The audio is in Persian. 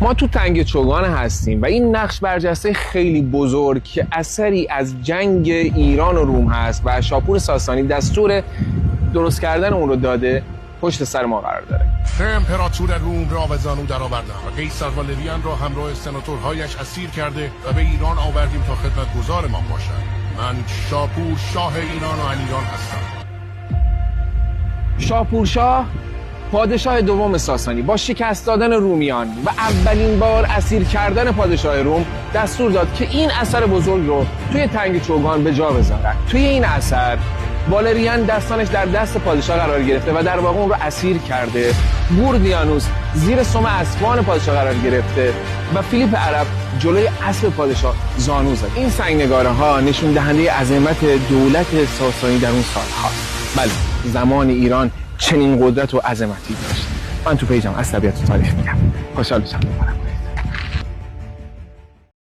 ما تو تنگ چوگان هستیم و این نقش برجسته خیلی بزرگ که اثری از جنگ ایران و روم هست و شاپور ساسانی دستور درست کردن اون رو داده پشت سر ما قرار داره. امپراتور روم را به زانو درآوردند و قیصر والریان را همراه سناتورهایش اسیر کرده و به ایران آوردیم تا خدمتگزار ما باشد. من شاپور شاه ایران و ایران هستم. شاپور شاه پادشاه دوم ساسانی با شکست دادن رومیان و اولین بار اسیر کردن پادشاه روم دستور داد که این اثر بزرگ رو توی تنگ چوگان به جا بذارن. توی این اثر والریان دستانش در دست پادشاه قرار گرفته و در واقع اون رو اسیر کرده. بوردیانوس زیر سم اسبان پادشاه قرار گرفته و فیلیپ عرب جلوی اسب پادشاه زانو زد. این سنگنگاره ها نشون دهنده عظمت دولت ساسانی در اون سال‌هاست. بله، زمان ایران چنین قدرت و عظمتی داشت. من تو پیجم از طبیعت و تاریخ میگم. خوشحال میشم.